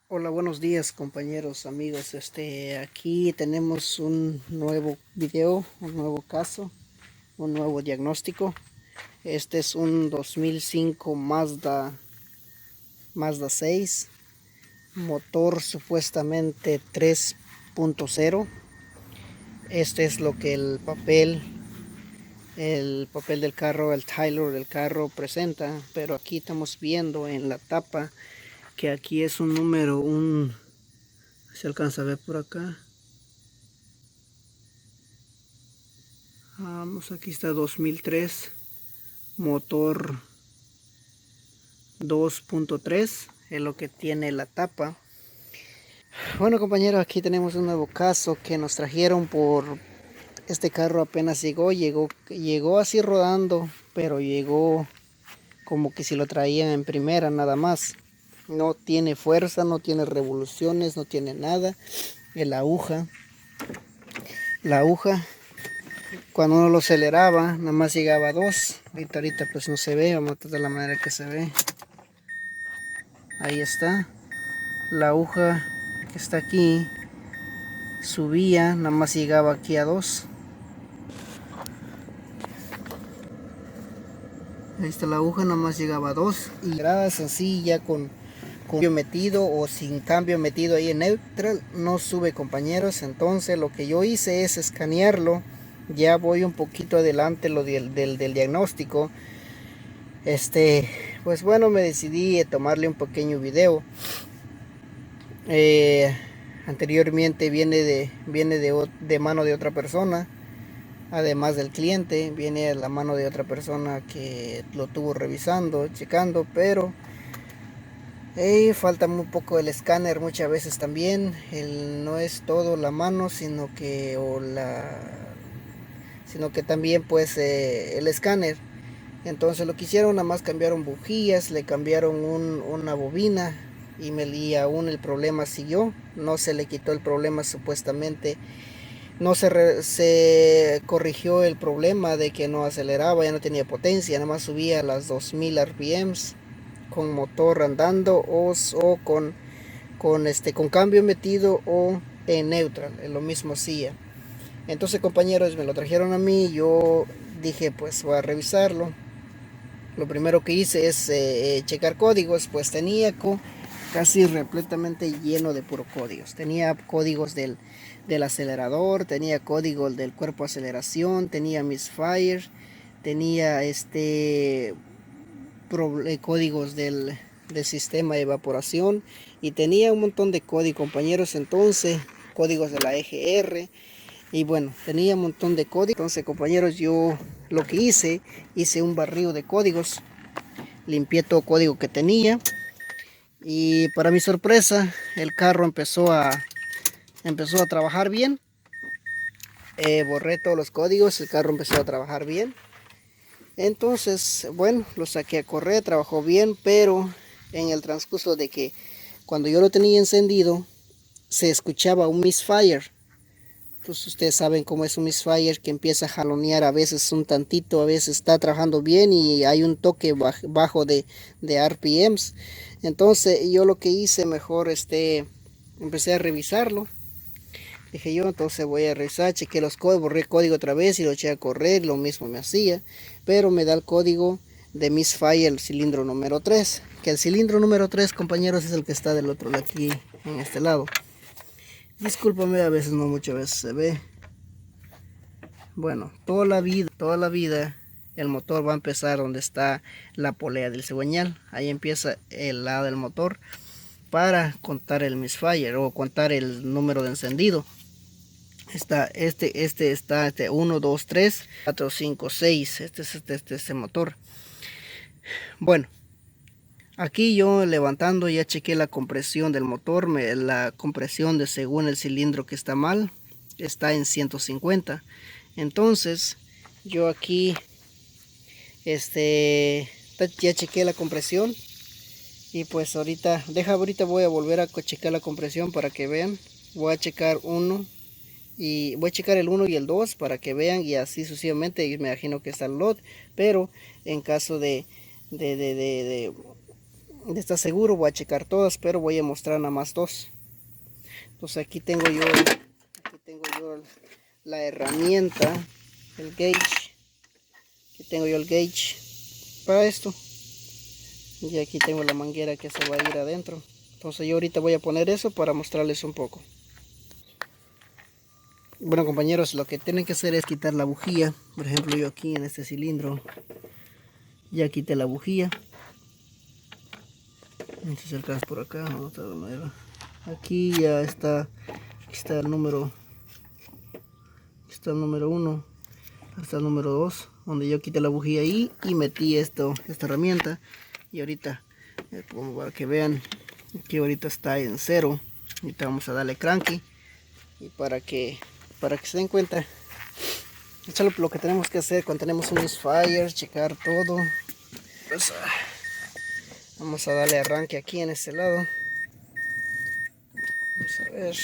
Hola, buenos días compañeros, amigos. Aquí tenemos un nuevo video, un nuevo caso, un nuevo diagnóstico. Este es un 2005 Mazda 6, motor supuestamente 3.0. Este es lo que el papel del carro, el Tyler del carro presenta, pero aquí estamos viendo en la tapa que aquí es un número, se alcanza a ver por acá. Vamos, aquí está 2003, motor 2.3, es lo que tiene la tapa. Bueno compañeros, aquí tenemos un nuevo caso que nos trajeron por este carro. Apenas llegó así rodando, pero llegó como que si lo traían en primera nada más. No tiene fuerza, no tiene revoluciones, no tiene nada. La aguja cuando uno lo aceleraba nada más llegaba a 2. Ahorita pues no se ve. Vamos a tratar de la manera que se ve. Ahí está. La aguja que está aquí subía, nada más llegaba aquí a 2. Ahí está la aguja, nada más llegaba a 2. Y gradas así ya con cambio metido o sin cambio metido ahí en neutral, no sube compañeros. Entonces lo que yo hice es escanearlo. Ya voy un poquito adelante lo del diagnóstico. Pues bueno, me decidí a tomarle un pequeño video. Eh, Anteriormente viene de mano de otra persona. Además del cliente, viene a la mano de otra persona que lo tuvo revisando, checando, pero falta muy poco el escáner muchas veces también. No es todo la mano, sino que también pues el escáner. Entonces lo que hicieron, nada más cambiaron bujías, le cambiaron una bobina y aún el problema siguió. No se le quitó el problema supuestamente. No se corrigió el problema de que no aceleraba, ya no tenía potencia, nada más subía a las 2000 RPMs con motor andando o con cambio metido o en neutral, lo mismo hacía. Entonces compañeros, me lo trajeron a mí. Yo dije pues voy a revisarlo. Lo primero que hice es checar códigos. Pues tenía casi repletamente lleno de puro códigos. Tenía códigos del acelerador, tenía código del cuerpo de aceleración, tenía misfire, tenía códigos del sistema de evaporación, y tenía un montón de códigos compañeros. Entonces códigos de la EGR, y bueno, tenía un montón de códigos. Entonces compañeros, yo lo que hice un barrido de códigos, limpié todo código que tenía, y para mi sorpresa el carro empezó a trabajar bien. Borré todos los códigos, el carro empezó a trabajar bien. Entonces bueno, lo saqué a correr, trabajó bien, pero en el transcurso de que cuando yo lo tenía encendido se escuchaba un misfire. Pues ustedes saben cómo es un misfire, que empieza a jalonear a veces un tantito, a veces está trabajando bien y hay un toque bajo de RPMs. Entonces yo lo que hice, mejor empecé a revisarlo. Dije yo, entonces voy a revisar, chequé los códigos, borré el código otra vez y lo eché a correr, lo mismo me hacía, pero me da el código de misfire, el cilindro número 3, que el cilindro número 3 compañeros es el que está del otro lado, aquí en este lado. Discúlpame, a veces no, muchas veces se ve. Bueno, toda la vida el motor va a empezar donde está la polea del cigüeñal. Ahí empieza el lado del motor para contar el misfire o contar el número de encendido. Está está 1, 2, 3, 4, 5, 6. Este es este motor. Bueno, aquí yo levantando ya chequé la compresión del motor. La compresión de según el cilindro que está mal está en 150. Entonces yo aquí ya chequé la compresión, y pues ahorita voy a volver a checar la compresión para que vean. Voy a checar voy a checar el 1 y el 2 para que vean, y así sucesivamente. Y me imagino que está el lot, pero en caso de de estar seguro voy a checar todas, pero voy a mostrar nada más dos. Entonces aquí tengo yo la herramienta, el gauge. Aquí tengo yo el gauge para esto. Y aquí tengo la manguera que se va a ir adentro. Entonces yo ahorita voy a poner eso para mostrarles un poco. Bueno, compañeros, lo que tienen que hacer es quitar la bujía. Por ejemplo, yo aquí en este cilindro ya quité la bujía. Vamos a acercar por acá. Vamos a ver. Aquí ya está. Aquí está el número. Aquí está el número 1. Hasta el número 2, donde yo quité la bujía ahí y metí esta herramienta. Y ahorita, como para que vean que ahorita está en 0. Ahorita vamos a darle cranky. Y para que se den cuenta, eso es lo que tenemos que hacer cuando tenemos un misfire, checar todo. Pues, vamos a darle arranque aquí en este lado. Vamos a ver.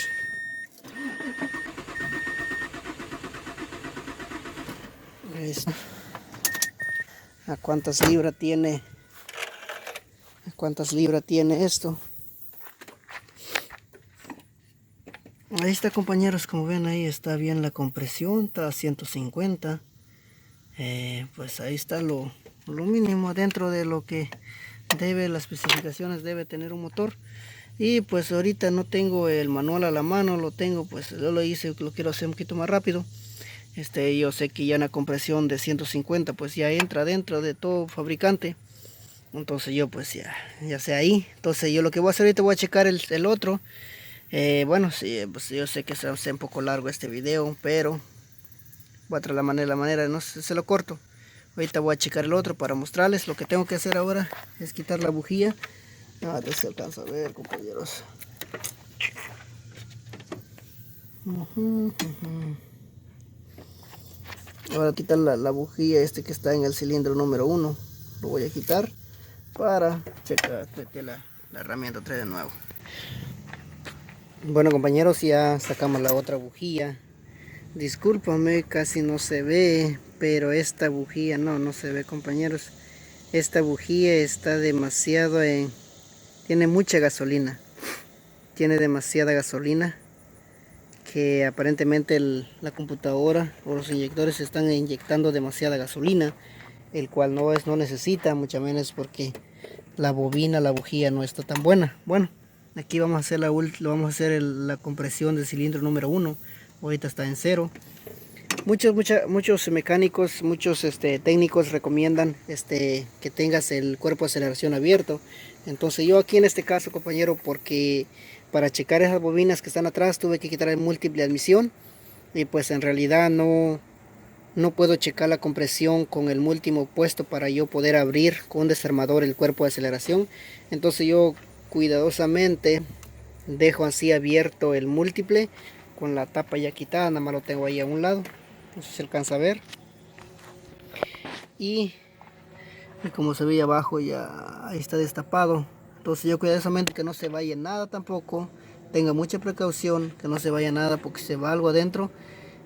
¿A cuántas libras tiene? ¿A cuántas libras tiene esto? Ahí está, compañeros, como ven ahí está bien la compresión, está a 150. Pues ahí está lo mínimo dentro de lo que debe, las especificaciones debe tener un motor. Y pues ahorita no tengo el manual a la mano, lo tengo, pues yo lo hice, lo quiero hacer un poquito más rápido. Yo sé que ya una compresión de 150 pues ya entra dentro de todo fabricante. Entonces yo pues ya sé ahí. Entonces yo lo que voy a hacer ahorita, voy a checar el otro. Bueno, sí, pues yo sé que se va a hacer un poco largo este video, pero voy a traer la manera, no sé, se lo corto. Ahorita voy a checar el otro para mostrarles. Lo que tengo que hacer ahora es quitar la bujía. A ver si se alcanza a ver, compañeros. Ahora quitar la bujía que está en el cilindro número 1. Lo voy a quitar para checar la herramienta otra de nuevo. Bueno, compañeros, ya sacamos la otra bujía. Discúlpame, casi no se ve, pero esta bujía no se ve, compañeros. Esta bujía está demasiado tiene mucha gasolina. Tiene demasiada gasolina, que aparentemente la computadora o los inyectores están inyectando demasiada gasolina, el cual no necesita, mucho menos porque la bobina, la bujía no está tan buena. Bueno, aquí vamos a hacer la compresión del cilindro número 1. Ahorita está en 0. Muchos mecánicos, muchos técnicos recomiendan que tengas el cuerpo de aceleración abierto. Entonces yo aquí en este caso, compañero, porque para checar esas bobinas que están atrás tuve que quitar el múltiple admisión, y pues en realidad no puedo checar la compresión con el múltiplo puesto para yo poder abrir con un desarmador el cuerpo de aceleración. Entonces yo cuidadosamente dejo así abierto el múltiple con la tapa ya quitada, nada más lo tengo ahí a un lado. No sé si se alcanza a ver. Y como se ve abajo, ya ahí está destapado. Entonces yo cuidadosamente que no se vaya nada tampoco. Tenga mucha precaución que no se vaya nada, porque si se va algo adentro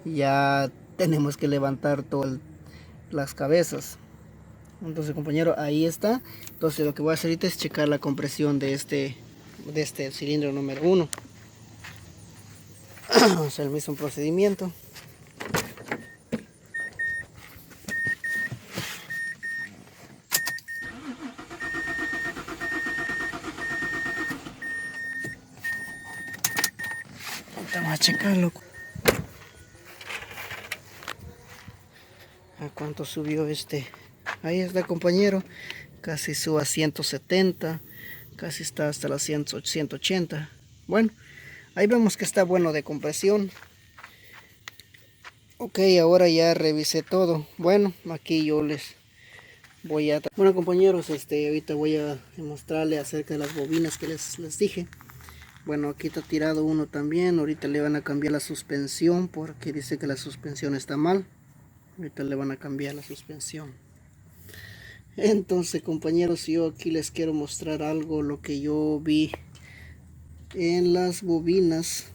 ya tenemos que levantar todas las cabezas. Entonces, compañero, ahí está. Entonces lo que voy a hacer ahorita es checar la compresión de este cilindro número 1. Vamos a hacer el mismo procedimiento. Vamos a checarlo. ¿A cuánto subió Ahí está, compañero. Casi sube a 170. Casi está hasta las 180. Bueno, ahí vemos que está bueno de compresión. Ok, ahora ya revisé todo. Bueno, aquí yo les voy a... Bueno, compañeros, ahorita voy a mostrarles acerca de las bobinas que les dije. Bueno, aquí está tirado uno también. Ahorita le van a cambiar la suspensión porque dice que la suspensión está mal. Ahorita le van a cambiar la suspensión. Entonces, compañeros, yo aquí les quiero mostrar algo, lo que yo vi en las bobinas.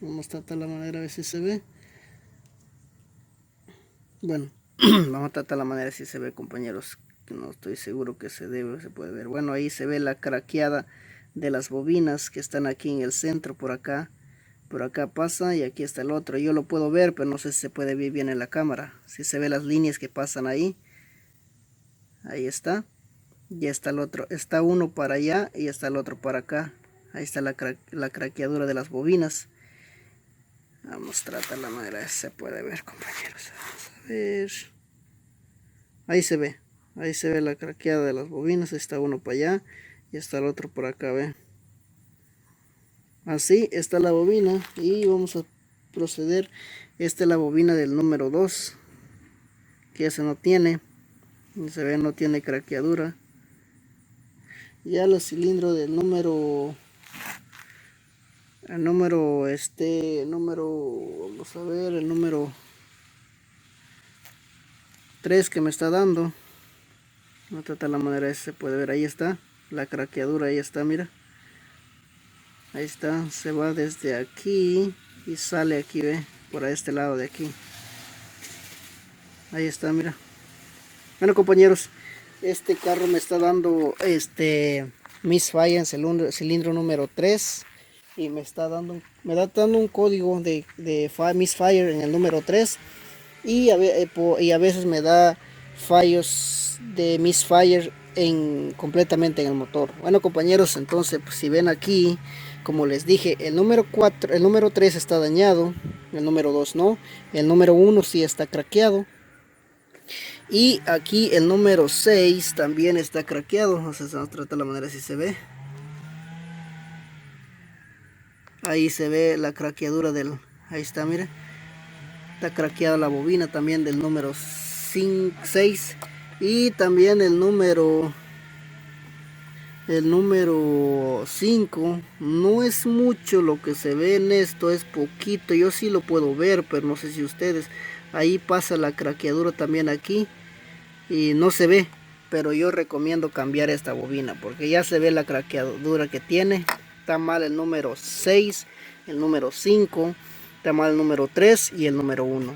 Vamos a tratar la manera a ver si se ve. Bueno, vamos a tratar la manera si se ve, compañeros. no estoy seguro que se puede ver. Bueno, ahí se ve la craqueada de las bobinas que están aquí en el centro. Por acá pasa y aquí está el otro. Yo lo puedo ver, pero no sé si se puede ver bien en la cámara. Si se ve las líneas que pasan ahí. Ahí está. Y está el otro, está uno para allá y está el otro para acá. Ahí está la craqueadura de las bobinas. Vamos a tratar la manera, se puede ver, compañeros. Vamos a ver. Ahí se ve la craqueada de las bobinas. Está uno para allá y está el otro por acá, ve. Así está la bobina y vamos a proceder. Esta es la bobina del número 2, que ese no tiene, se ve, no tiene craqueadura. Ya los cilindros del número, vamos a ver, el número 3 que me está dando. Voy a tratar la manera, se puede ver, ahí está la craqueadura, ahí está, mira. Ahí está, se va desde aquí y sale aquí, ve, por este lado de aquí. Ahí está, mira. Bueno, compañeros, este carro me está dando misfire en cilindro número 3 y me está dando un código de misfire en el número 3 y a veces me da fallos de misfire completamente en el motor. Bueno, compañeros, entonces pues, si ven aquí, como les dije, el número 3 está dañado, el número 2 no, el número 1 sí está craqueado. Y aquí el número 6 también está craqueado. O sea, vamos a tratar la manera si se ve. Ahí se ve la craqueadura del... Ahí está, mire. Está craqueada la bobina también del número 6. Y también el número 5. No es mucho lo que se ve en esto, es poquito. Yo sí lo puedo ver, pero no sé si ustedes. Ahí pasa la craqueadura también aquí. Y no se ve, pero yo recomiendo cambiar esta bobina porque ya se ve la craqueadura que tiene. Está mal el número 6, el número 5, está mal el número 3 y el número 1.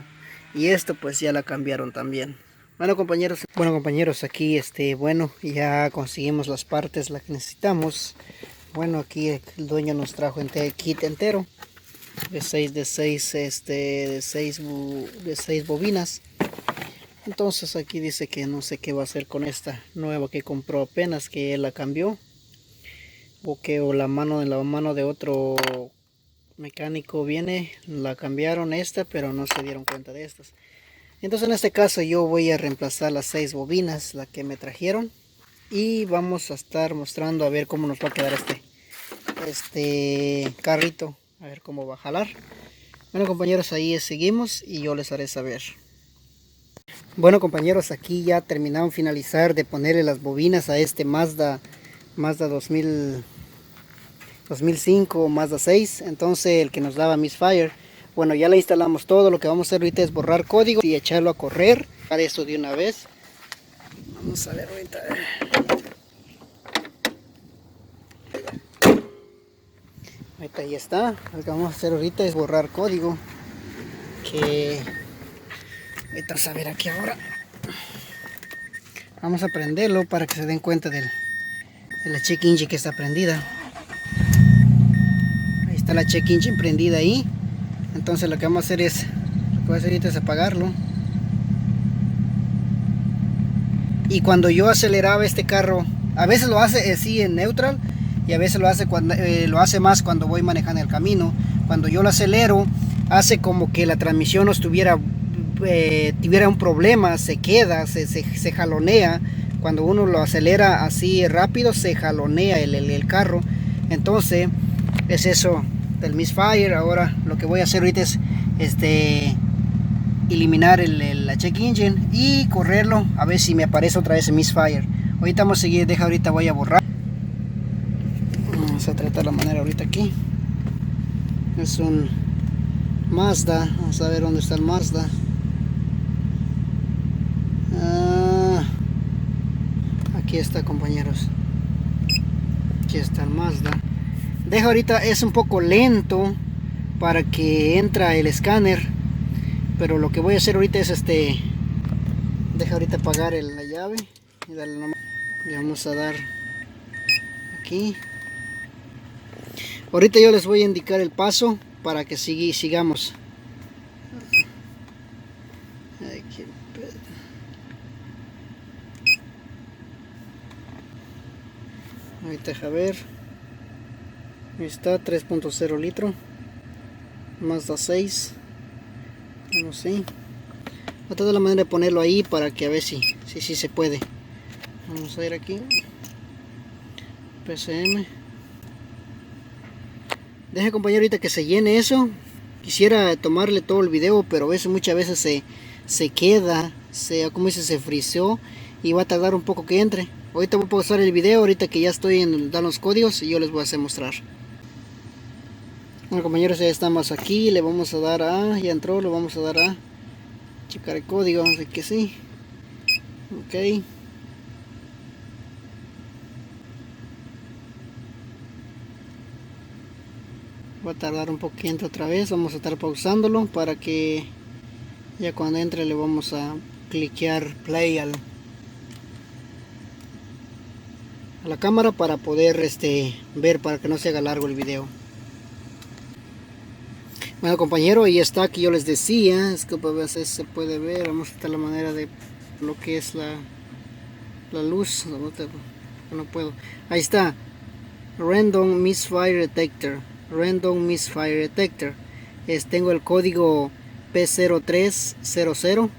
Y esto pues ya la cambiaron también. Bueno, compañeros, aquí bueno, ya conseguimos las partes las que necesitamos. Bueno, aquí el dueño nos trajo el kit entero de 6 bobinas. Entonces aquí dice que no sé qué va a hacer con esta nueva que compró apenas, que él la cambió o la mano de otro mecánico viene, la cambiaron esta, pero no se dieron cuenta de estas. Entonces en este caso yo voy a reemplazar las 6 bobinas, la que me trajeron, y vamos a estar mostrando a ver cómo nos va a quedar este carrito, a ver cómo va a jalar. Bueno, compañeros, ahí seguimos y yo les haré saber. Bueno, compañeros, aquí ya terminaron finalizar de ponerle las bobinas a este Mazda 2005 o Mazda 6. Entonces el que nos daba misfire. Bueno, ya le instalamos todo. Lo que vamos a hacer ahorita es borrar código y echarlo a correr. Para eso de una vez. Vamos a ver ahorita. Ahorita ya está. Lo que vamos a hacer ahorita es borrar código. Vamos a ver aquí ahora. Vamos a prenderlo para que se den cuenta de la check engine que está prendida. Ahí está la check engine prendida ahí. Entonces lo que vamos a hacer ahorita es apagarlo. Y cuando yo aceleraba este carro, a veces lo hace así en neutral y a veces lo hace más cuando voy manejando el camino. Cuando yo lo acelero, hace como que la transmisión no tuviera un problema, se queda, se jalonea. Cuando uno lo acelera así rápido, se jalonea el carro. Entonces es eso del misfire. Ahora lo que voy a hacer ahorita es eliminar la check engine y correrlo a ver si me aparece otra vez el misfire. Ahorita vamos a seguir, ahorita voy a borrar. Vamos a tratar la manera ahorita aquí. Es un Mazda, vamos a ver dónde está el Mazda. Aquí está, compañeros, aquí está el Mazda. Ahorita es un poco lento para que entra el escáner, pero lo que voy a hacer ahorita es ahorita apagar la llave y le vamos a dar aquí. Ahorita yo les voy a indicar el paso para que sigamos. Ahorita deja ver. Ahí está, 3.0 litro. Mazda 6. No sé. Voy a tratar la manera de ponerlo ahí para que a ver si se puede. Vamos a ir aquí. PCM. Deje, compañero, ahorita que se llene eso. Quisiera tomarle todo el video, pero muchas veces se queda, como dice, se friseó y va a tardar un poco que entre. Ahorita voy a pausar el video, ahorita que ya estoy en dar los códigos, y yo les voy a hacer mostrar. Bueno, compañeros, ya estamos aquí, le vamos a dar a, ya entró, le vamos a dar a checar el código, así que sí. Ok. Va a tardar un poquito otra vez, vamos a estar pausándolo para que ya cuando entre le vamos a cliquear play a la cámara para poder ver, para que no se haga largo el video. Bueno, compañero, y está aquí, yo les decía, es que a veces se puede ver, vamos a quitar la manera de lo que es la luz, no puedo, ahí está, Random Misfire Detector, tengo el código P0300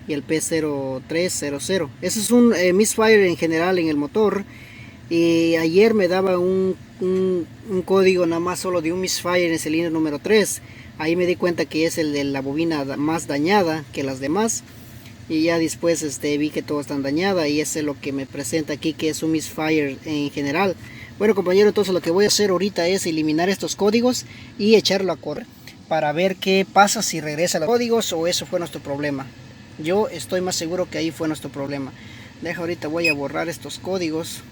y el P0300, eso es un misfire en general en el motor. Y ayer me daba un código nada más solo de un misfire en el cilindro número 3. Ahí me di cuenta que es el de la bobina más dañada que las demás. Y ya después vi que todas están dañadas, y ese es lo que me presenta aquí, que es un misfire en general. Bueno, compañero, entonces lo que voy a hacer ahorita es eliminar estos códigos y echarlo a correr para ver qué pasa, si regresa los códigos o eso fue nuestro problema. Yo estoy más seguro que ahí fue nuestro problema. Deja, ahorita voy a borrar estos códigos.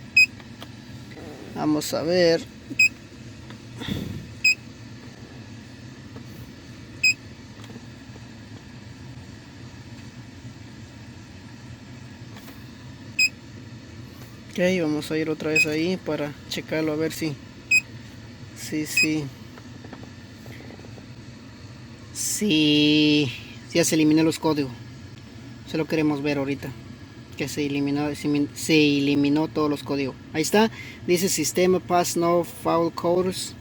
Vamos a ver. Ok, vamos a ir otra vez ahí para checarlo, a ver si ya se eliminó los códigos. Se lo queremos ver ahorita, que se eliminó todos los códigos. Ahí está, dice sistema pass no fault codes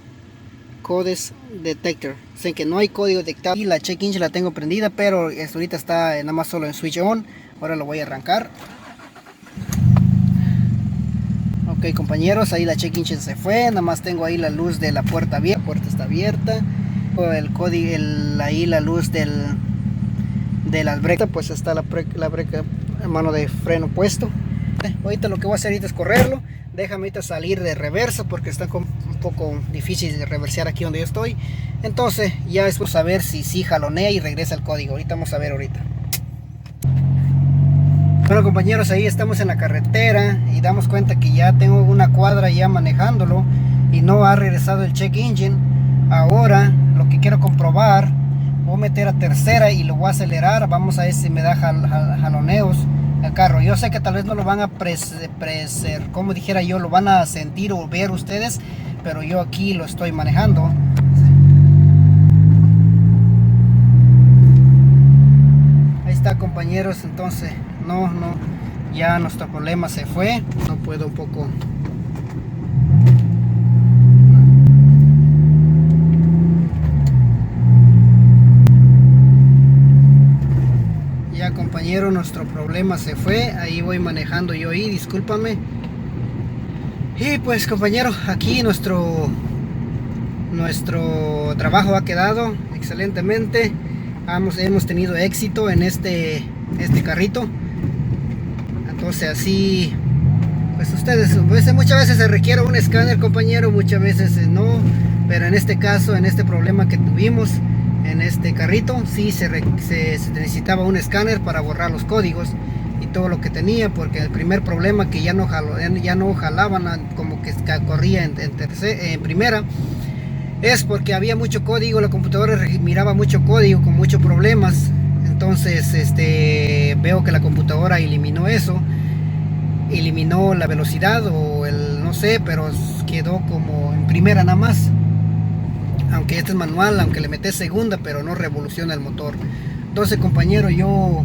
detector. O sea que no hay código detectado. Y la check engine la tengo prendida, pero ahorita está nada más solo en switch on. Ahora lo voy a arrancar. Ok, compañeros, ahí la check engine se fue. Nada más tengo ahí la luz de la puerta abierta. La puerta está abierta. El código, ahí la luz de las brecas, pues está la breca, mano de freno puesto. Ahorita lo que voy a hacer ahorita es correrlo. Déjame ahorita salir de reversa porque está un poco difícil de reversear aquí donde yo estoy. Entonces ya después a ver si jalonea y regresa el código. Ahorita vamos a ver ahorita. Bueno, compañeros, ahí estamos en la carretera y damos cuenta que ya tengo una cuadra ya manejándolo y no ha regresado el check engine. Ahora lo que quiero comprobar, voy a meter a tercera y lo voy a acelerar. Vamos a ver si me da jaloneos el carro. Yo sé que tal vez no lo van a como dijera yo, lo van a sentir o ver ustedes, pero yo aquí lo estoy manejando. Ahí está, compañeros. Entonces no, ya nuestro problema se fue. No puedo un poco. Ya, compañero, nuestro problema se fue. Ahí voy manejando yo ahí, discúlpame. Y pues, compañero, aquí nuestro trabajo ha quedado excelentemente. Hemos tenido éxito en este carrito. Entonces así, pues ustedes, muchas veces se requiere un escáner, compañero, muchas veces no, pero en este caso, en este problema que tuvimos en este carrito, sí se necesitaba un escáner para borrar los códigos y todo lo que tenía, porque el primer problema que ya no jalaban, como que corría en primera, es porque había mucho código, la computadora miraba mucho código con muchos problemas. Entonces veo que la computadora eliminó eso eliminó la velocidad o el no sé, pero quedó como en primera nada más. Aunque este es manual, aunque le metes segunda, pero no revoluciona el motor. Entonces, compañero, yo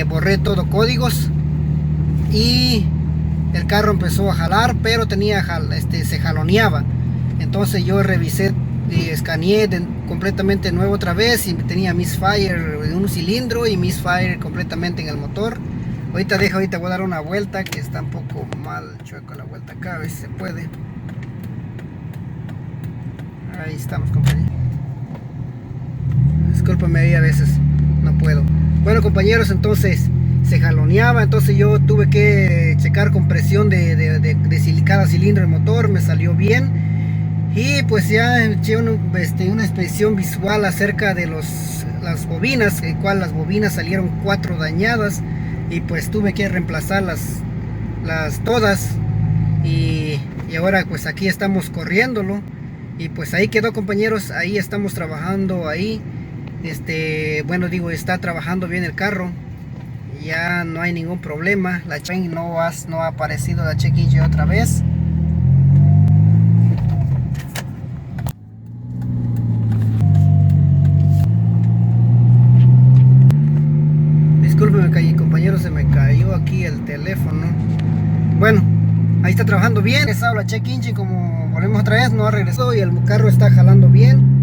borré todo códigos y el carro empezó a jalar, pero se jaloneaba. Entonces yo revisé y escaneé completamente nuevo otra vez y tenía misfire en un cilindro y misfire completamente en el motor. Ahorita voy a dar una vuelta, que está un poco mal chueco la vuelta acá, a ver si se puede. Ahí estamos, compañeros. Discúlpame, ahí a veces no puedo. Bueno, compañeros, entonces se jaloneaba, entonces yo tuve que checar con presión de cada cilindro del motor, me salió bien. Y pues ya eché una inspección visual acerca de las bobinas, en cual las bobinas salieron 4 dañadas y pues tuve que reemplazarlas todas y ahora pues aquí estamos corriéndolo y pues ahí quedó, compañeros. Ahí estamos trabajando ahí. Bueno, digo, está trabajando bien el carro, ya no hay ningún problema. La check no ha aparecido la check engine otra vez. Disculpen, compañero, se me cayó aquí el teléfono. Bueno, ahí está trabajando bien. La check engine, como volvemos otra vez, no ha regresado y el carro está jalando bien.